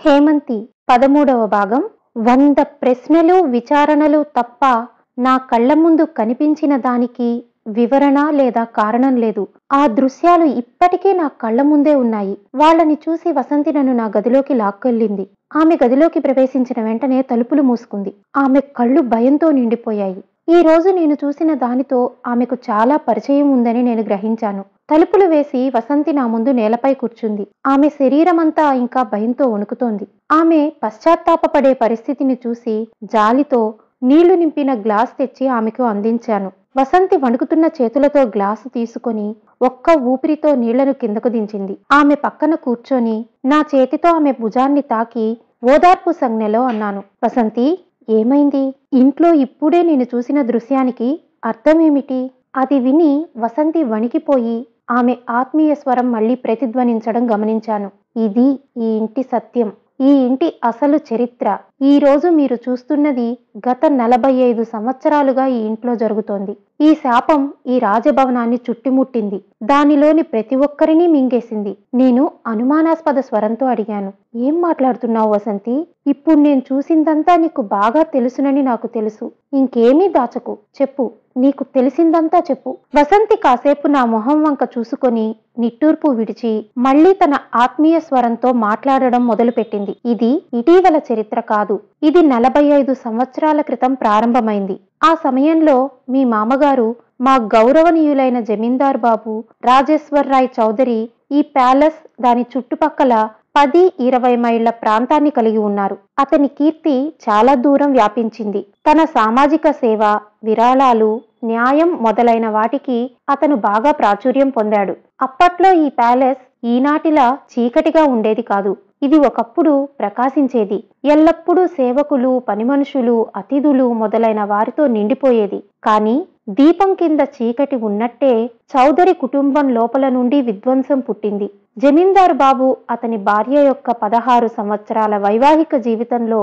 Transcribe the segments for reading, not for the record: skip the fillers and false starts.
హేమంతి 13వ భాగం. 100 ప్రశ్నలు విచారణలు తప్ప నా కళ్ళ ముందు కనిపించిన దానికి వివరణ లేదా కారణం లేదు. ఆ దృశ్యాలు ఇప్పటికీ నా కళ్ళ ముందే ఉన్నాయి. వాళ్ళని చూసి వసంతి నన్ను నా గదిలోకి లాక్కెళ్ళింది. ఆమె గదిలోకి ప్రవేశించిన వెంటనే తలుపులు మూసుకుంది. ఆమె కళ్ళు భయంతో నిండిపోయాయి. ఈ రోజు నేను చూసిన దానితో ఆమెకు చాలా పరిచయం ఉందని నేను గ్రహించాను. తలుపులు వేసి వసంతి నా ముందు నేలపై కూర్చుంది. ఆమె శరీరమంతా ఇంకా భయంతో వణుకుతోంది. ఆమె పశ్చాత్తాపపడే పరిస్థితిని చూసి జాలితో నీళ్లు నింపిన గ్లాస్ తెచ్చి ఆమెకు అందించాను. వసంతి వణుకుతున్న చేతులతో గ్లాసు తీసుకొని ఒక్క ఊపిరితో నీళ్లను కిందకు దించింది. ఆమె పక్కన కూర్చొని నా చేతితో ఆమె భుజాన్ని తాకి ఓదార్పు సంజ్ఞలో అన్నాను, వసంతి, ఏమైంది? ఇంట్లో ఇప్పుడే నేను చూసిన దృశ్యానికి అర్థమేమిటి? అది విని వసంతి వణికిపోయి ఆమె ఆత్మీయ స్వరం మళ్లీ ప్రతిధ్వనించడం గమనించాను. ఇది ఈ ఇంటి సత్యం, ఈ ఇంటి అసలు చరిత్ర. ఈ రోజు మీరు చూస్తున్నది గత 45 సంవత్సరాలుగా ఈ ఇంట్లో జరుగుతోంది. ఈ శాపం ఈ రాజభవనాన్ని చుట్టుముట్టింది. దానిలోని ప్రతి ఒక్కరినీ మింగేసింది. నేను అనుమానాస్పద స్వరంతో అడిగాను, ఏం మాట్లాడుతున్నావు వసంతి? ఇప్పుడు నేను చూసిందంతా నీకు బాగా తెలుసునని నాకు తెలుసు. ఇంకేమీ దాచకు, చెప్పు, నీకు తెలిసిందంతా చెప్పు. వసంతి కాసేపు నా మొహం వంక చూసుకొని నిట్టూర్పు విడిచి మళ్లీ తన ఆత్మీయ స్వరంతో మాట్లాడడం మొదలుపెట్టింది. ఇది ఇటీవల చరిత్ర కాదు. ఇది 45 సంవత్సరాల క్రితం ప్రారంభమైంది. ఆ సమయంలో మీ మామగారు, మా గౌరవనీయులైన జమీందార్ బాబు రాజేశ్వరరాయ్ చౌదరి ఈ ప్యాలెస్ దాని చుట్టుపక్కల 10-20 మైళ్ల ప్రాంతాన్ని కలిగి ఉన్నారు. అతని కీర్తి చాలా దూరం వ్యాపించింది. తన సామాజిక సేవ, విరాళాలు, న్యాయం మొదలైన వాటికి అతను బాగా ప్రాచుర్యం పొందాడు. అప్పట్లో ఈ ప్యాలెస్ ఈనాటిలా చీకటిగా ఉండేది కాదు. ఇది ఒకప్పుడు ప్రకాశించేది. ఎల్లప్పుడూ సేవకులు, పనిమనుషులు, అతిథులు మొదలైన వారితో నిండిపోయేది. కానీ దీపం కింద చీకటి ఉన్నట్టే చౌదరి కుటుంబం లోపల నుండి విధ్వంసం పుట్టింది. జమీందారు బాబు అతని భార్య యొక్క 16 సంవత్సరాల వైవాహిక జీవితంలో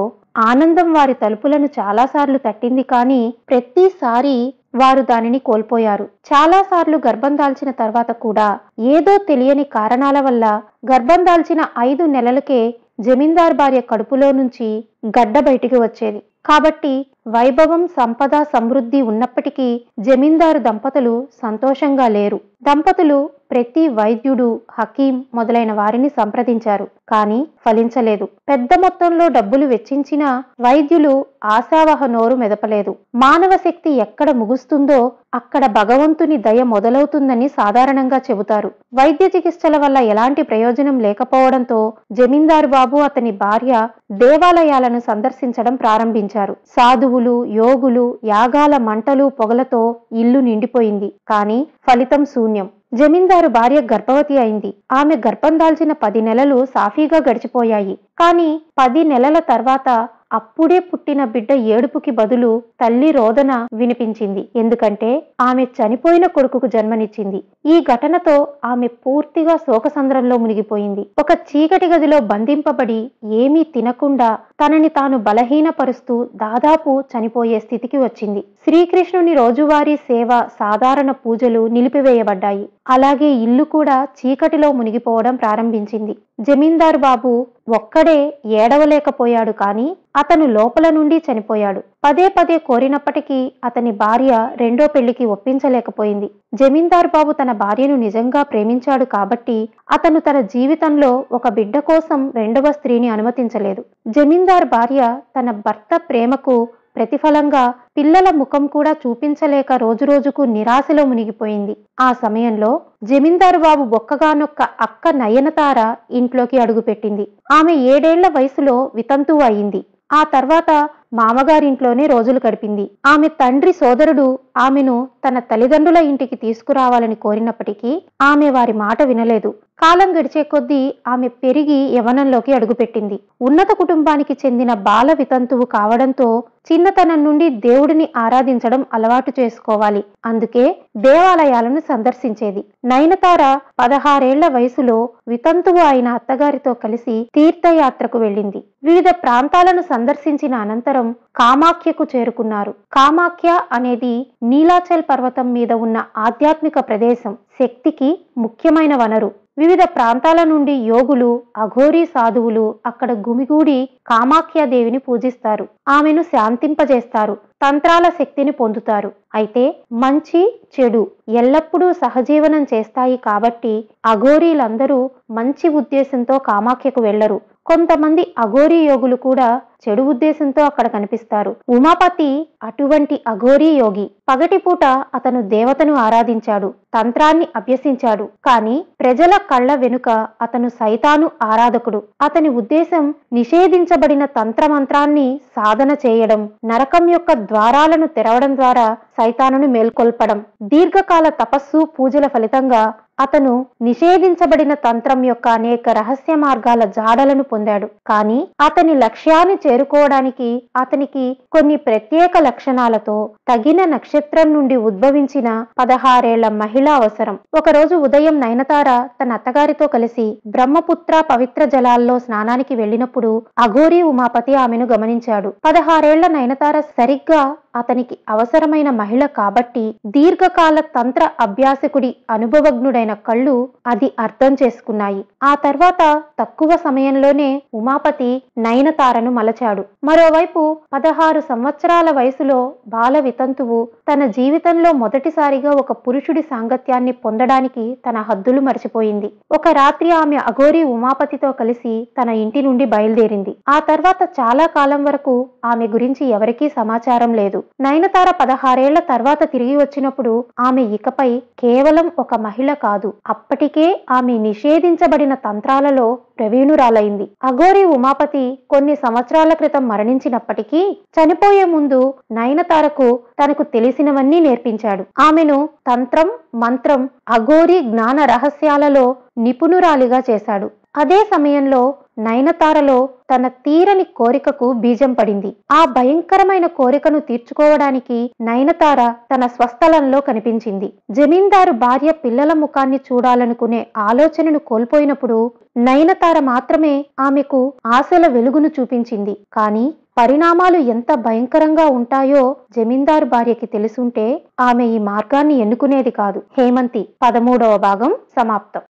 ఆనందం వారి తలుపులను చాలాసార్లు తట్టింది. కానీ ప్రతిసారి వారు దానిని కోల్పోయారు. చాలాసార్లు గర్భం దాల్చిన తర్వాత కూడా ఏదో తెలియని కారణాల వల్ల గర్భం దాల్చిన 5 నెలలకే జమీందార్ భార్య కడుపులో నుంచి గడ్డ బయటికి వచ్చేది. కాబట్టి వైభవం, సంపద, సమృద్ధి ఉన్నప్పటికీ జమీందారు దంపతులు సంతోషంగా లేరు. దంపతులు ప్రతి వైద్యుడు, హకీం మొదలైన వారిని సంప్రదించారు. కానీ ఫలించలేదు. పెద్ద మొత్తంలో డబ్బులు వెచ్చించినా వైద్యులు ఆశావహ నోరు మెదపలేదు. మానవ శక్తి ఎక్కడ ముగుస్తుందో అక్కడ భగవంతుని దయ మొదలవుతుందని సాధారణంగా చెబుతారు. వైద్య చికిత్సల వల్ల ఎలాంటి ప్రయోజనం లేకపోవడంతో జమీందారు బాబు, అతని భార్య దేవాలయాలను సందర్శించడం ప్రారంభించారు. సాధువులు, యోగులు, యాగాల మంటలు, పొగలతో ఇల్లు నిండిపోయింది. కానీ ఫలితం శూన్యం. జమీందారు భార్య గర్భవతి అయింది. ఆమె గర్భం దాల్చిన 10 నెలలు సాఫీగా గడిచిపోయాయి. కానీ 10 నెలల తర్వాత అప్పుడే పుట్టిన బిడ్డ ఏడుపుకి బదులు తల్లి రోదన వినిపించింది. ఎందుకంటే ఆమె చనిపోయిన కొడుకుకు జన్మనిచ్చింది. ఈ ఘటనతో ఆమె పూర్తిగా శోకసంద్రంలో మునిగిపోయింది. ఒక చీకటి గదిలో బంధింపబడి ఏమీ తినకుండా తనని తాను బలహీనపరుస్తూ దాదాపు చనిపోయే స్థితికి వచ్చింది. శ్రీకృష్ణుని రోజువారీ సేవ, సాధారణ పూజలు నిలిపివేయబడ్డాయి. అలాగే ఇల్లు కూడా చీకటిలో మునిగిపోవడం ప్రారంభించింది. జమీందారు బాబు ఒక్కడే ఏడవలేకపోయాడు. కానీ అతను లోపల నుండి చనిపోయాడు. పదే పదే కోరినప్పటికీ అతని భార్య రెండో పెళ్లికి ఒప్పించలేకపోయింది. జమీందారు బాబు తన భార్యను నిజంగా ప్రేమించాడు కాబట్టి అతను తన జీవితంలో ఒక బిడ్డ కోసం రెండవ స్త్రీని అనుమతించలేదు. జమీందారు భార్య తన భర్త ప్రేమకు ప్రతిఫలంగా పిల్లల ముఖం కూడా చూపించలేక రోజురోజుకు నిరాశలో మునిగిపోయింది. ఆ సమయంలో జమీందారు బాబు ఒక్కగానొక్క అక్క నయనతార ఇంట్లోకి అడుగుపెట్టింది. ఆమె 7 ఏళ్ల వయసులో వితంతువు అయింది. ఆ తర్వాత మామగారింట్లోనే రోజులు గడిపింది. ఆమె తండ్రి సోదరుడు ఆమెను తన తల్లిదండ్రుల ఇంటికి తీసుకురావాలని కోరినప్పటికీ ఆమె వారి మాట వినలేదు. కాలం గడిచే కొద్దీ ఆమె పెరిగి యవ్వనంలోకి అడుగుపెట్టింది. ఉన్నత కుటుంబానికి చెందిన బాల వితంతువు కావడంతో చిన్నతనం నుండి దేవుడిని ఆరాధించడం అలవాటు చేసుకోవాలి. అందుకే దేవాలయాలను సందర్శించేది. నయనతార 16 ఏళ్ల వయసులో వితంతువు అయిన అత్తగారితో కలిసి తీర్థయాత్రకు వెళ్ళింది. వివిధ ప్రాంతాలను సందర్శించిన అనంతరం కామాఖ్యకు చేరుకున్నారు. కామాఖ్య అనేది నీలాచల్ పర్వతం మీద ఉన్న ఆధ్యాత్మిక ప్రదేశం, శక్తికి ముఖ్యమైన వనరు. వివిధ ప్రాంతాల నుండి యోగులు, అఘోరీ సాధువులు అక్కడ గుమిగూడి కామాఖ్యాదేవిని పూజిస్తారు. ఆమెను శాంతింపజేస్తారు, తంత్రాల శక్తిని పొందుతారు. అయితే మంచి చెడు ఎల్లప్పుడూ సహజీవనం చేస్తాయి కాబట్టి అఘోరీలందరూ మంచి ఉద్దేశంతో కామాఖ్యకు వెళ్లరు. కొంతమంది అఘోరీ యోగులు కూడా చెడు ఉద్దేశంతో అక్కడ కనిపిస్తారు. ఉమాపతి అటువంటి అఘోరీ యోగి. పగటిపూట అతను దేవతను ఆరాధించాడు, తంత్రాన్ని అభ్యసించాడు. కానీ ప్రజల కళ్ళ వెనుక అతను సైతాను ఆరాధకుడు. అతని ఉద్దేశం నిషేధించబడిన తంత్రమంత్రాన్ని సాధన చేయడం, నరకం యొక్క ద్వారాలను తెరవడం ద్వారా సైతానును మేల్కొల్పడం. దీర్ఘకాల తపస్సు, పూజల ఫలితంగా అతను నిషేధించబడిన తంత్రం యొక్క అనేక రహస్య మార్గాల జాడలను పొందాడు. కానీ అతని లక్ష్యాన్ని చేరుకోవడానికి అతనికి కొన్ని ప్రత్యేక లక్షణాలతో తగిన నక్షత్రం నుండి ఉద్భవించిన 16 ఏళ్ల మహిళ అవసరం. ఒకరోజు ఉదయం నయనతార తన అత్తగారితో కలిసి బ్రహ్మపుత్ర పవిత్ర జలాల్లో స్నానానికి వెళ్లినప్పుడు అఘోరీ ఉమాపతి ఆమెను గమనించాడు. 16 ఏళ్ల నయనతార సరిగ్గా అతనికి అవసరమైన మహిళ కాబట్టి దీర్ఘకాల తంత్ర అభ్యాసకుడి అనుభవజ్ఞుడైన కళ్ళు అది అర్థం చేసుకున్నాయి. ఆ తర్వాత తక్కువ సమయంలోనే ఉమాపతి నయనతారను మలచాడు. మరోవైపు 16 సంవత్సరాల వయసులో బాల వితంతువు తన జీవితంలో మొదటిసారిగా ఒక పురుషుడి సాంగత్యాన్ని పొందడానికి తన హద్దులు మర్చిపోయింది. ఒక రాత్రి ఆమె అఘోరీ ఉమాపతితో కలిసి తన ఇంటి నుండి బయలుదేరింది. ఆ తర్వాత చాలా కాలం వరకు ఆమె గురించి ఎవరికీ సమాచారం లేదు. నయనతార 16 ఏళ్ల తర్వాత తిరిగి వచ్చినప్పుడు ఆమె ఇకపై కేవలం ఒక మహిళ కాదు, అప్పటికే ఆమె నిషేధించబడిన తంత్రాలలో ప్రవీణురాలైంది. అఘోరీ ఉమాపతి కొన్ని సంవత్సరాల క్రితం మరణించినప్పటికీ చనిపోయే ముందు నయనతారకు తనకు తెలిసినవన్నీ నేర్పించాడు. ఆమెను తంత్రం, మంత్రం, అఘోరీ జ్ఞాన రహస్యాలలో నిపుణురాలిగా చేశాడు. అదే సమయంలో నయనతారలో తన తీరని కోరికకు బీజం పడింది. ఆ భయంకరమైన కోరికను తీర్చుకోవడానికి నయనతార తన స్వస్థలంలో కనిపించింది. జమీందారు భార్య పిల్లల ముఖాన్ని చూడాలనుకునే ఆలోచనను కోల్పోయినప్పుడు నయనతార మాత్రమే ఆమెకు ఆశల వెలుగును చూపించింది. కానీ పరిణామాలు ఎంత భయంకరంగా ఉంటాయో జమీందారు భార్యకి తెలుసుంటే ఆమె ఈ మార్గాన్ని ఎన్నుకునేది కాదు. హేమంతి 13వ భాగం సమాప్తం.